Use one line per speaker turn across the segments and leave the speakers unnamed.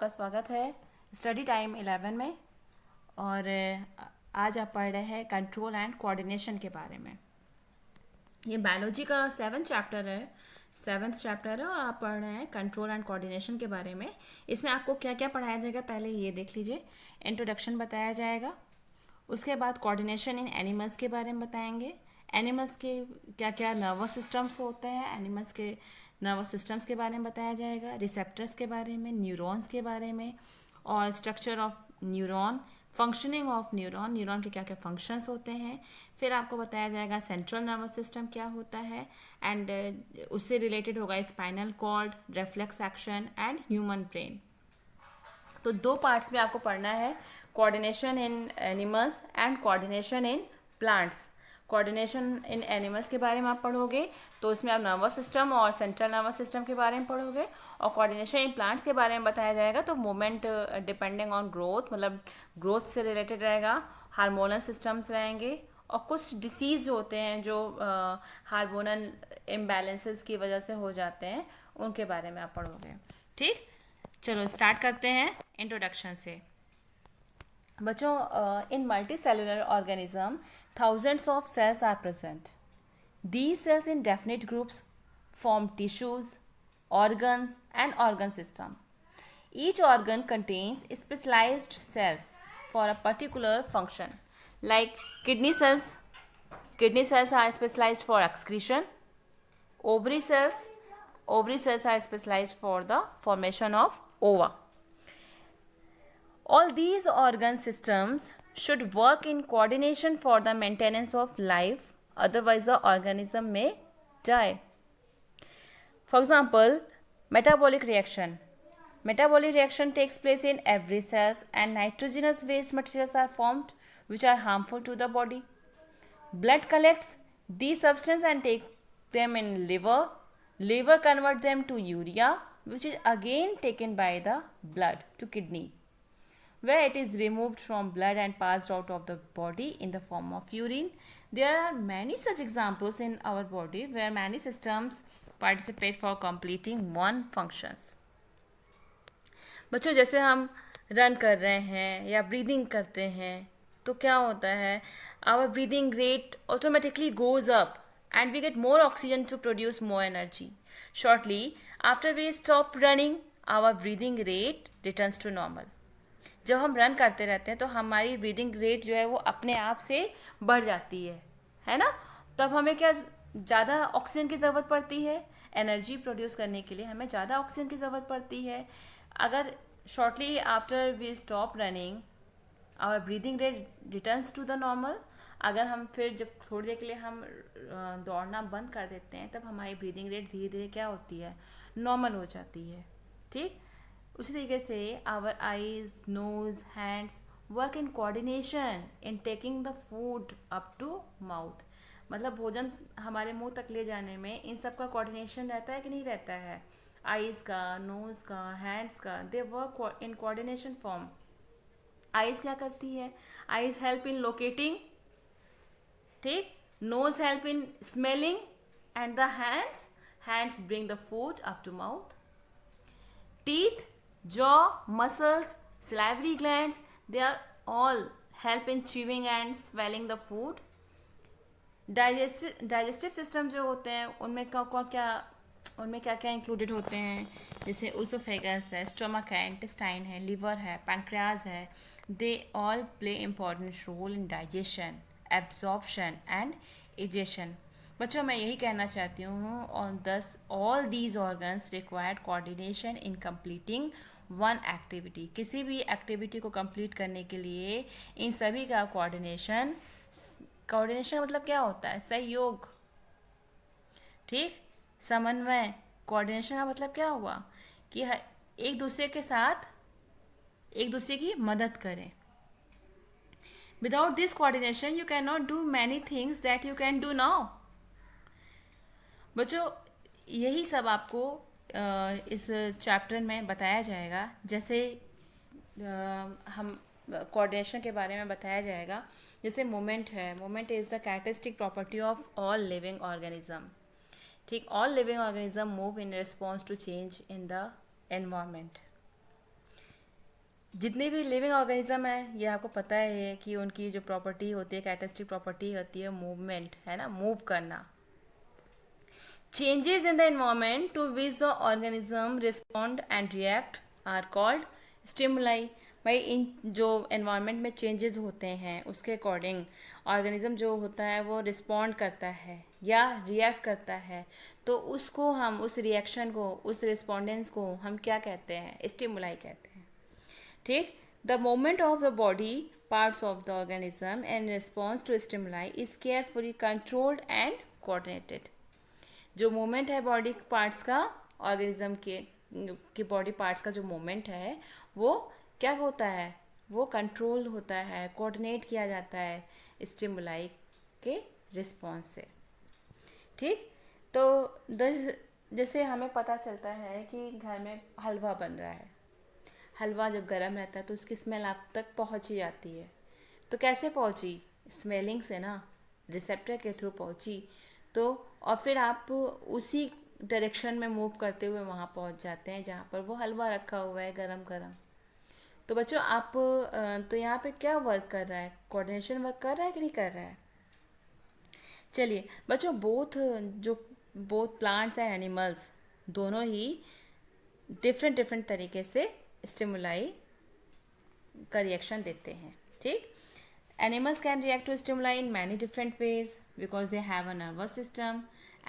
आपका स्वागत है स्टडी टाइम 11 में। और आज आप पढ़ रहे हैं कंट्रोल एंड कोऑर्डिनेशन के बारे में। ये बायोलॉजी का सेवन्थ चैप्टर है और आप पढ़ रहे हैं कंट्रोल एंड कोऑर्डिनेशन के बारे में। इसमें आपको क्या क्या पढ़ाया जाएगा पहले ये देख लीजिए। इंट्रोडक्शन बताया जाएगा, उसके बाद कोऑर्डिनेशन इन एनिमल्स के बारे में बताएंगे। एनिमल्स के क्या क्या नर्वस सिस्टम्स होते हैं, एनिमल्स के नर्वस सिस्टम्स के बारे में बताया जाएगा, रिसेप्टर्स के बारे में, न्यूरॉन्स के बारे में और structure of neuron, functioning of neuron, neuron के क्या क्या फंक्शंस होते हैं। फिर आपको बताया जाएगा सेंट्रल नर्वस सिस्टम क्या होता है एंड उससे रिलेटेड होगा spinal cord, reflex action and human brain. तो दो पार्ट्स में आपको पढ़ना है, coordination in animals and coordination in plants. Coordination in animals के बारे में आप पढ़ोगे तो इसमें आप नर्वस सिस्टम और सेंट्रल नर्वस सिस्टम के बारे में पढ़ोगे, और कोऑर्डिनेशन इन प्लांट्स के बारे में बताया जाएगा तो मूवमेंट डिपेंडिंग ऑन ग्रोथ, मतलब ग्रोथ से रिलेटेड रहेगा, हार्मोनल सिस्टम्स रहेंगे और कुछ डिसीज़ होते हैं जो हार्मोनल इम्बैलेंसेस की वजह से हो जाते हैं, उनके बारे में आप पढ़ोगे। ठीक, चलो स्टार्ट करते हैं इंट्रोडक्शन से। बच्चों, इन multi cellular organism thousands of cells are present. These cells in definite groups form tissues, organs and organ system. Each organ contains specialized cells for a particular function. Like kidney cells are specialized for excretion. Ovary cells are specialized for the formation of ova. All these organ systems should work in coordination for the maintenance of life, otherwise the organism may die. For example, metabolic reaction. Metabolic reaction takes place in every cell and nitrogenous waste materials are formed which are harmful to the body. Blood collects these substances and take them in liver. Liver convert them to urea which is again taken by the blood to kidney, where it is removed from blood and passed out of the body in the form of urine. There are many such examples in our body where many systems participate for completing one functions. बच्चों, जैसे हम run कर रहे हैं या breathing करते हैं तो क्या होता है, our breathing rate automatically goes up and we get more oxygen to produce more energy. Shortly after we stop running, our breathing rate returns to normal. जब हम रन करते रहते हैं तो हमारी ब्रीदिंग रेट जो है वो अपने आप से बढ़ जाती है ना। तब हमें क्या ज़्यादा ऑक्सीजन की ज़रूरत पड़ती है, एनर्जी प्रोड्यूस करने के लिए हमें ज़्यादा ऑक्सीजन की ज़रूरत पड़ती है। अगर shortly after we stop running our breathing rate returns to the normal, अगर हम फिर जब थोड़ी देर के लिए हम दौड़ना बंद कर देते हैं तब हमारी ब्रीदिंग रेट धीरे धीरे क्या होती है, नॉर्मल हो जाती है। ठीक, उसी तरीके से our eyes, nose, hands work in coordination in taking the food up to mouth. मतलब भोजन हमारे मुंह तक ले जाने में इन सब का कोऑर्डिनेशन रहता है कि नहीं रहता है। आईज का, नोज का, हैंड्स का, they work in coordination form. Eyes क्या करती है, आईज हेल्प इन लोकेटिंग, ठीक, nose help in smelling and the hands bring the food up to mouth. Teeth, jaw, muscles, salivary glands, they are all help in chewing and swallowing the food. Digestive system जो होते हैं उनमें क्या क्या included होते हैं, जैसे oesophagus है, स्टोमक है, इंटेस्टाइन है, लिवर है, पैंक्रियाज है। They all play important role in digestion, absorption and egestion. बच्चों, मैं यही कहना चाहती हूँ, और thus all these organs required coordination in completing one activity. किसी भी एक्टिविटी को कंप्लीट करने के लिए इन सभी का कोऑर्डिनेशन मतलब क्या होता है, सहयोग, ठीक, समन्वय। कोऑर्डिनेशन का मतलब क्या हुआ कि एक दूसरे के साथ एक दूसरे की मदद करें। Without this coordination you can not do many things that you can do now. बच्चों, यही सब आपको इस चैप्टर में बताया जाएगा। जैसे हम कोऑर्डिनेशन के बारे में बताया जाएगा, जैसे मोमेंट है, moment is the characteristic property of all living organism. ठीक, all living organism move in response to change in the environment. जितने भी लिविंग ऑर्गेनिज्म है ये आपको पता है कि उनकी जो प्रॉपर्टी होती है, कैरेक्टरिस्टिक प्रॉपर्टी होती है मूवमेंट, है ना, मूव करना. Changes in the environment to which the organism respond and react are called stimuli. भाई इन जो environment में changes होते हैं उसके अकॉर्डिंग organism जो होता है वो respond करता है या react करता है, तो उसको हम, उस reaction को, उस respondence को हम क्या कहते हैं? stimuli कहते हैं. ठीक. The movement of the body parts of the organism in response to stimuli is carefully controlled and coordinated. जो मूवमेंट है बॉडी पार्ट्स का, ऑर्गेनिज्म के बॉडी पार्ट्स का जो मूवमेंट है वो क्या होता है? वो कंट्रोल होता है, कोऑर्डिनेट किया जाता है स्टिमुलाई के रिस्पॉन्स से. ठीक. तो जैसे हमें पता चलता है कि घर में हलवा बन रहा है, हलवा जब गर्म रहता है तो उसकी स्मेल आप तक पहुंच ही जाती है. तो कैसे पहुंची? स्मेलिंग से ना, रिसेप्टर के थ्रू पहुंची. तो और फिर आप उसी डायरेक्शन में मूव करते हुए वहाँ पहुँच जाते हैं जहाँ पर वो हलवा रखा हुआ है गरम गरम. तो बच्चों आप तो यहाँ पे क्या वर्क कर रहा है? कोऑर्डिनेशन वर्क कर रहा है कि नहीं कर रहा है? चलिए बच्चों, बोथ प्लांट्स एंड एनिमल्स दोनों ही डिफरेंट तरीके से स्टिमुलाई का रिएक्शन देते हैं. ठीक. Animals can react to stimuli in many different ways because they have a nervous system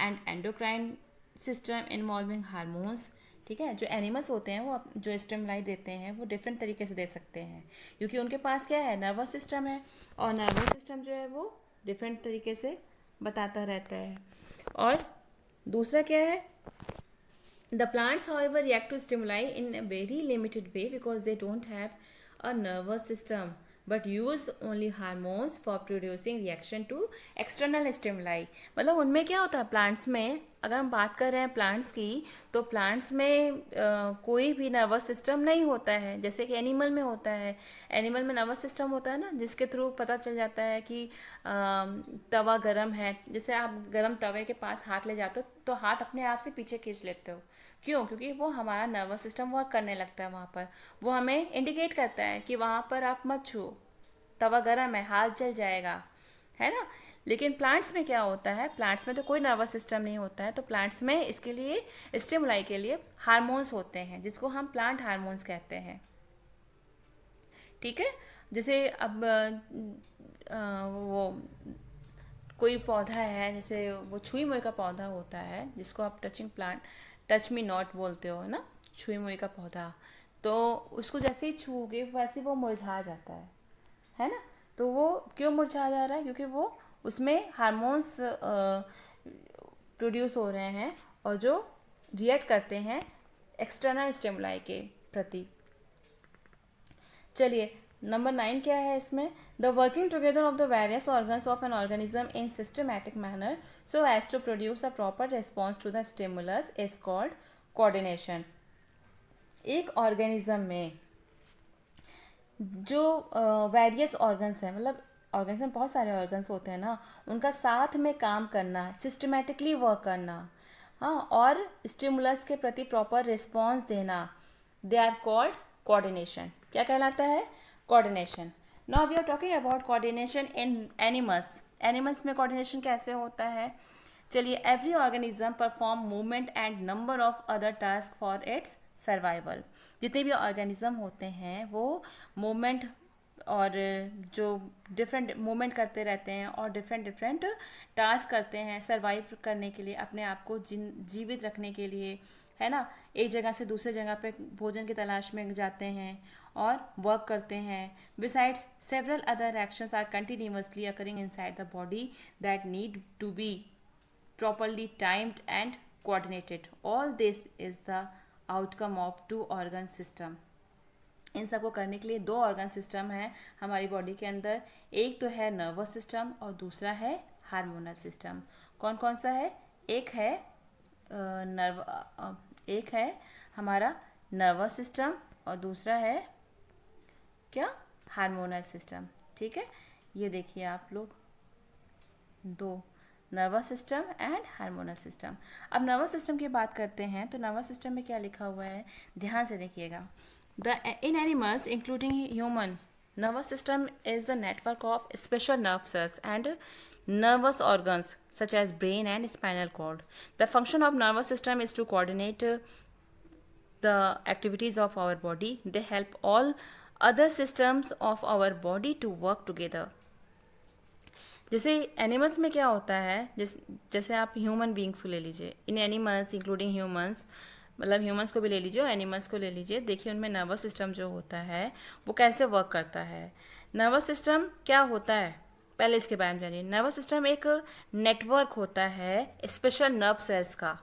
and endocrine system involving hormones. ठीक है. जो एनिमल्स होते हैं वो जो स्टिमुलाई देते हैं वो डिफरेंट तरीके से दे सकते हैं क्योंकि उनके पास क्या है? नर्वस सिस्टम है, और नर्वस सिस्टम जो है वो डिफरेंट तरीके से बताता रहता है. और दूसरा क्या है? The plants however react to stimuli in a very limited way because they don't have a nervous system but use only hormones for producing reaction to external stimuli. मतलब उनमें क्या होता है प्लांट्स में? अगर हम बात कर रहे हैं प्लांट्स की, तो प्लांट्स में कोई भी नर्वस सिस्टम नहीं होता है जैसे कि एनिमल में होता है. एनिमल में नर्वस सिस्टम होता है ना, जिसके थ्रू पता चल जाता है कि तवा गरम है. जैसे आप गरम तवे के पास हाथ ले जाते हो तो हाथ अपने आप से पीछे खींच लेते हो. क्यों? क्योंकि वो हमारा नर्वस सिस्टम वर्क करने लगता है वहाँ पर. वो हमें इंडिकेट करता है कि वहाँ पर आप मत छुओ, तवा गरम है, हाथ जल जाएगा, है ना. लेकिन प्लांट्स में क्या होता है? प्लांट्स में तो कोई नर्वस सिस्टम नहीं होता है. तो प्लांट्स में इसके लिए, स्टिमुलाई के लिए हार्मोन्स होते हैं जिसको हम प्लांट हार्मोन्स कहते हैं. ठीक है. जैसे अब वो कोई पौधा है, जैसे वो छुई मुई का पौधा होता है जिसको आप टच मी नॉट बोलते हो ना, छुई मुई का पौधा. तो उसको जैसे ही छूओगे वैसे वो मुरझा जाता है ना. तो वो क्यों मुरझा जा रहा है? क्योंकि वो उसमें हार्मोन्स प्रोड्यूस हो रहे हैं और जो रिएक्ट करते हैं एक्सटर्नल स्टिमुलाई के प्रति. चलिए नंबर 9 क्या है इसमें? The working together of the various organs of an organism in systematic manner so as to produce a proper response to the stimulus is called coordination. एक ऑर्गेनिज्म में जो वेरियस ऑर्गन्स हैं, मतलब ऑर्गन्स में बहुत सारे ऑर्गन्स होते हैं ना, उनका साथ में काम करना, सिस्टमेटिकली वर्क करना, हाँ, और स्टिमुलस के प्रति प्रॉपर रिस्पॉन्स देना, दे आर कॉल्ड कोऑर्डिनेशन. क्या कहलाता है? Coordination. Now we are talking about coordination in animals. Animals में कोऑर्डिनेशन कैसे होता है? चलिए, every organism perform movement and number of other task for its survival. जितने भी ऑर्गेनिज्म होते हैं वो मूवमेंट और जो डिफरेंट मूवमेंट करते रहते हैं और डिफरेंट टास्क करते हैं सर्वाइव करने के लिए, अपने आप को जीवित रखने के लिए, है ना. एक जगह से दूसरे जगह पे भोजन की तलाश में जाते हैं और वर्क करते हैं. Besides several other actions are continuously occurring inside the body that need to be properly timed and coordinated. All this is the outcome of two organ system. इन सबको करने के लिए दो ऑर्गन सिस्टम है हमारी बॉडी के अंदर. एक तो है नर्वस सिस्टम और दूसरा है हार्मोनल सिस्टम. कौन कौन सा है? एक है हमारा नर्वस सिस्टम और दूसरा है क्या? Hormonal system. ठीक है, ये देखिए आप लोग, दो, nervous system and hormonal system. अब नर्वस सिस्टम की बात करते हैं तो नर्वस सिस्टम में क्या लिखा हुआ है ध्यान से देखिएगा. In animals, including human, nervous system is the network of special nerve cells and nervous organs such as brain and spinal cord. The function of nervous system is to coordinate the activities of our body. They help all other systems of our body to work together. जैसे animals में क्या होता है, जैसे आप human beings को ले लीजिए, इन एनिमल्स इंक्लूडिंग ह्यूमंस, मतलब ह्यूमंस को भी ले लीजिए और एनिमल्स को ले लीजिए, देखिए उनमें नर्वस सिस्टम जो होता है वो कैसे वर्क करता है. नर्वस सिस्टम क्या होता है, पहले इसके बारे में जानिए. नर्वस सिस्टम एक नेटवर्क होता है स्पेशल नर्व सेल्स का,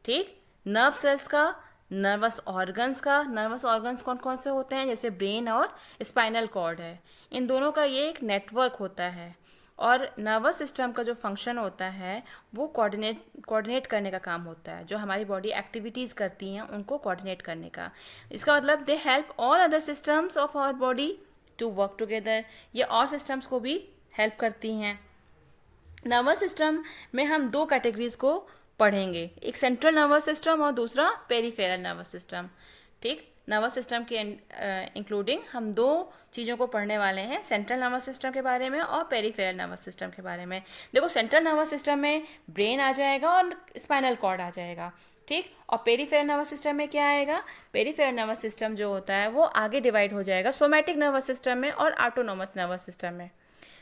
ठीक, नर्व सेल्स का, नर्वस ऑर्गन्स का. नर्वस ऑर्गन्स कौन कौन से होते हैं, जैसे ब्रेन और स्पाइनल कॉर्ड है, इन दोनों का ये एक नेटवर्क होता है. और नर्वस सिस्टम का जो फंक्शन होता है वो कोऑर्डिनेट करने का काम होता है, जो हमारी बॉडी एक्टिविटीज़ करती हैं उनको कोऑर्डिनेट करने का. इसका मतलब they help all other systems of our body to work together. ये और सिस्टम्स को भी हेल्प करती हैं. नर्वस सिस्टम में हम दो कैटेगरीज को पढ़ेंगे, एक सेंट्रल नर्वस सिस्टम और दूसरा पेरिफेरल नर्वस सिस्टम. ठीक, नर्वस सिस्टम के इंक्लूडिंग हम दो चीज़ों को पढ़ने वाले हैं, सेंट्रल नर्वस सिस्टम के बारे में और पेरिफेरल नर्वस सिस्टम के बारे में. देखो, सेंट्रल नर्वस सिस्टम में ब्रेन आ जाएगा और स्पाइनल कॉर्ड आ जाएगा, ठीक. और पेरिफेरल नर्वस सिस्टम में क्या आएगा, पेरिफेरल नर्वस सिस्टम जो होता है वो आगे डिवाइड हो जाएगा सोमैटिक नर्वस सिस्टम में और ऑटोनोमस नर्वस सिस्टम में.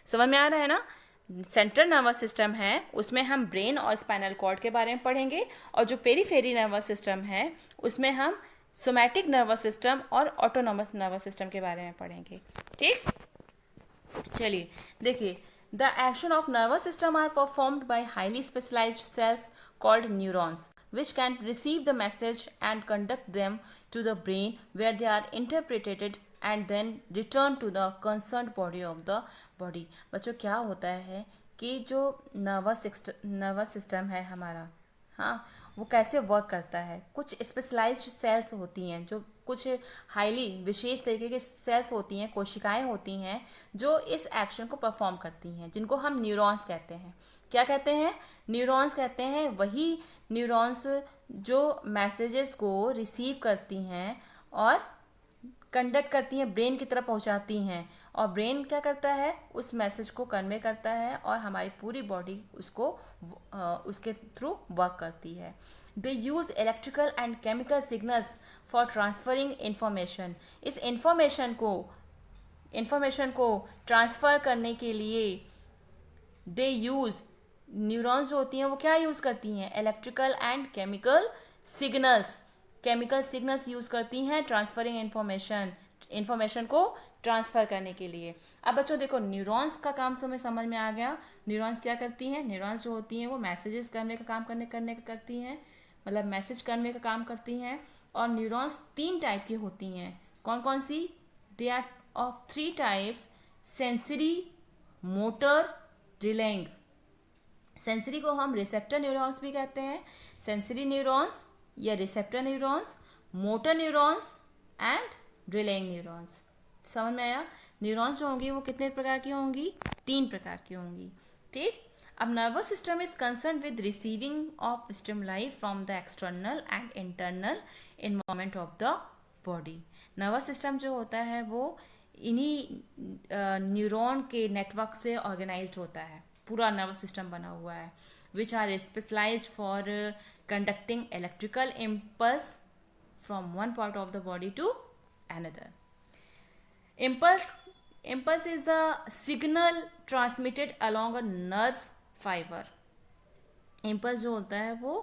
समझ में आ रहा है ना. सेंट्रल नर्वस सिस्टम है उसमें हम ब्रेन और स्पाइनल कॉर्ड के बारे में पढ़ेंगे, और जो पेरिफेरी नर्वस सिस्टम है उसमें हम सोमैटिक नर्वस सिस्टम और ऑटोनोमस नर्वस सिस्टम के बारे में पढ़ेंगे, ठीक. चलिए देखिए, the action of nervous system are performed by highly specialised cells called neurons which can receive the message and conduct them to the brain where they are interpreted and then return to the concerned body of the body. बच्चों, क्या होता है कि जो nervous system है हमारा, हाँ, वो कैसे वर्क करता है. कुछ स्पेशलाइज्ड सेल्स होती हैं, जो कुछ हाईली विशेष तरीके के सेल्स होती हैं, कोशिकाएं होती हैं जो इस एक्शन को परफॉर्म करती हैं, जिनको हम न्यूरॉन्स कहते हैं. क्या कहते हैं, न्यूरॉन्स कहते हैं. वही न्यूरॉन्स जो मैसेजेस को रिसीव करती हैं और कंडक्ट करती हैं, ब्रेन की तरफ पहुंचाती हैं, और ब्रेन क्या करता है, उस मैसेज को कन्वे करता है और हमारी पूरी बॉडी उसको उसके थ्रू वर्क करती है. They use electrical and chemical signals for transferring information. इस इंफॉर्मेशन को ट्रांसफ़र करने के लिए दे यूज़, न्यूरॉन्स जो होती हैं वो क्या यूज़ करती हैं, electrical and chemical signals use करती हैं ट्रांसफरिंग इंफॉर्मेशन को ट्रांसफ़र करने के लिए. अब बच्चों देखो, न्यूरॉन्स का काम तो हमें समझ में आ गया. न्यूरॉन्स क्या करती हैं, न्यूरॉन्स जो होती हैं वो मैसेजेस करने का काम करने का करती हैं, मतलब मैसेज करने का काम करती हैं. और न्यूरॉन्स 3 टाइप की होती हैं. कौन कौन सी, they are of 3 types, sensory, motor, relaying. Sensory को हम रिसेप्टर न्यूरॉन्स भी कहते हैं, सेंसरी न्यूरॉन्स या receptor neurons, motor neurons and relaying neurons. समझ में आया. न्यूरॉन्स जो होंगी वो कितने प्रकार की होंगी, 3 प्रकार की होंगी, ठीक. अब nervous system is concern with receiving of stimuli from the external and internal environment of the body. Nervous system जो होता है वो इन्हीं न्यूरॉन के नेटवर्क से ऑर्गेनाइज्ड होता है, पूरा नर्वस सिस्टम बना हुआ है, which are specialised for conducting electrical impulse from one part of the body to another. Impulse is the signal transmitted along a nerve fiber. Impulse जो होता है वो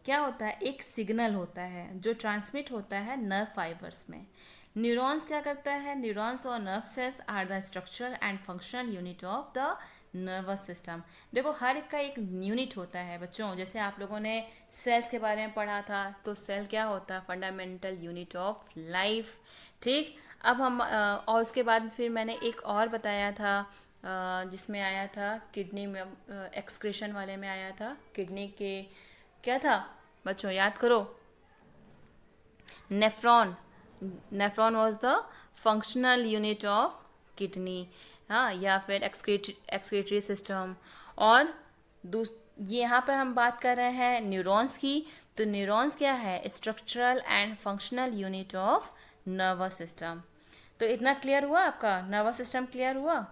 क्या होता है, एक सिग्नल होता है जो ट्रांसमिट होता है नर्व फाइबर्स में. न्यूरॉन्स क्या करता है, न्यूरॉन्स और nerve cells are the structural and functional unit of the nervous system. देखो, हर एक का एक यूनिट होता है बच्चों. जैसे आप लोगों ने सेल्स के बारे में पढ़ा था, तो सेल क्या होता है, फंडामेंटल यूनिट ऑफ लाइफ, ठीक. अब हम और उसके बाद फिर मैंने एक और बताया था जिसमें आया था किडनी में, एक्सक्रीशन वाले में आया था, किडनी के क्या था बच्चों, याद करो, nephron. Nephron was the functional unit of kidney, हाँ, या फिर एक्सक्रीटरी सिस्टम. और यहाँ पर हम बात कर रहे हैं न्यूरॉन्स की. तो न्यूरॉन्स क्या है, structural and functional unit of nervous system. तो इतना क्लियर हुआ आपका, नर्वस सिस्टम क्लियर हुआ?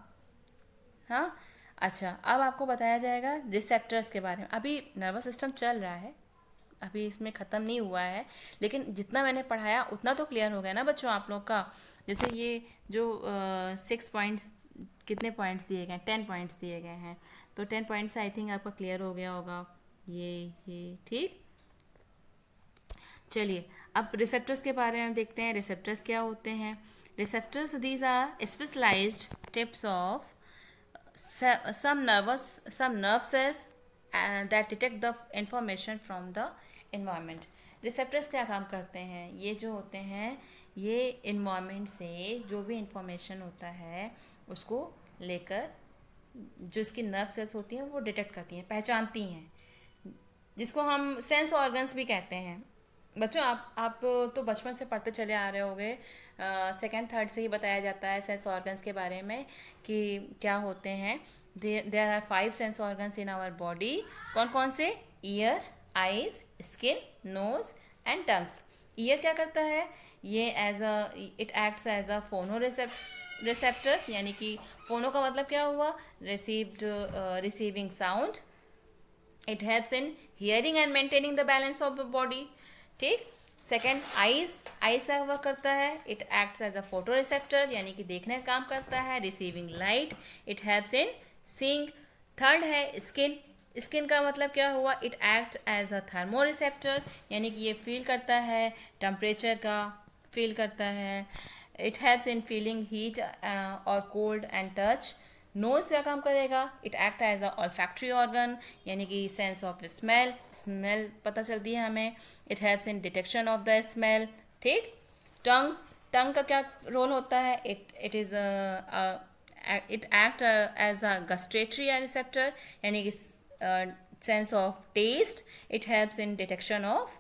हाँ। अच्छा, अब आपको बताया जाएगा रिसेप्टर्स के बारे में। अभी नर्वस सिस्टम चल रहा है, अभी इसमें ख़त्म नहीं हुआ है, लेकिन जितना मैंने पढ़ाया उतना तो क्लियर हो गया ना बच्चों आप लोग का। जैसे ये जो 6 पॉइंट्स, कितने पॉइंट्स दिए गए हैं, 10 पॉइंट्स दिए गए हैं, तो 10 पॉइंट्स आई थिंक आपका क्लियर हो गया होगा ये ठीक। चलिए अब रिसेप्टर्स के बारे में देखते हैं, रिसेप्टर्स क्या होते हैं। Receptors these are specialised tips of some nerve cells that detect the information from the environment. Receptors क्या काम करते हैं? ये जो होते हैं ये इन्वायरमेंट से जो भी इंफॉर्मेशन होता है उसको लेकर जो इसकी नर्व सेल्स होती हैं वो डिटेक्ट करती हैं, पहचानती हैं, जिसको हम सेंस ऑर्गन्स भी कहते हैं। बच्चों आप तो बचपन से पढ़ते चले आ रहे होंगे, सेकेंड थर्ड से ही बताया जाता है सेंस ऑर्गन्स के बारे में कि क्या होते हैं। There are 5 sense organs in our body. कौन कौन से? Ear, eyes, skin, nose and tongues. Ear क्या करता है? ये इट एक्ट्स एज अ फोनो रिसेप्टर्स, यानी कि फोनो का मतलब क्या हुआ? Receiving sound. It helps in hearing and maintaining the balance of the body, ठीक। सेकेंड, आईज क्या वर्क करता है? It acts as a photo receptor, यानी कि देखने का काम करता है, receiving light. It helps in seeing. Third है स्किन का मतलब क्या हुआ? It act as a thermo receptor, यानी कि ये फील करता है, टेम्परेचर का फील करता है। It helps in feeling heat और कोल्ड एंड टच। नोज क्या काम करेगा? It act as a olfactory organ, यानी कि सेंस ऑफ स्मेल पता चलती है हमें। It helps in detection of the smell, ठीक। टंग का क्या रोल होता है? It act as a gustatory receptor, यानी कि sense of taste. It helps in detection of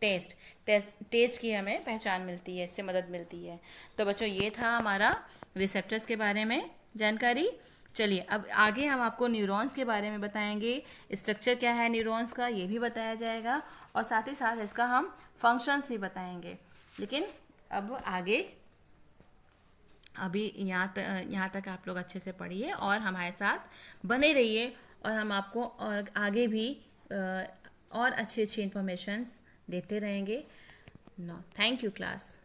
taste की हमें पहचान मिलती है, इससे मदद मिलती है। तो बच्चों ये था हमारा रिसेप्टर्स के बारे में जानकारी। चलिए अब आगे हम आपको न्यूरॉन्स के बारे में बताएंगे। स्ट्रक्चर क्या है न्यूरॉन्स का ये भी बताया जाएगा, और साथ ही साथ इसका हम फंक्शंस भी बताएंगे। लेकिन अब आगे अभी यहाँ तक आप लोग अच्छे से पढ़िए और हमारे साथ बने रहिए, और हम आपको और आगे भी और अच्छी अच्छी इन्फॉर्मेशंस देते रहेंगे। No, thank you class.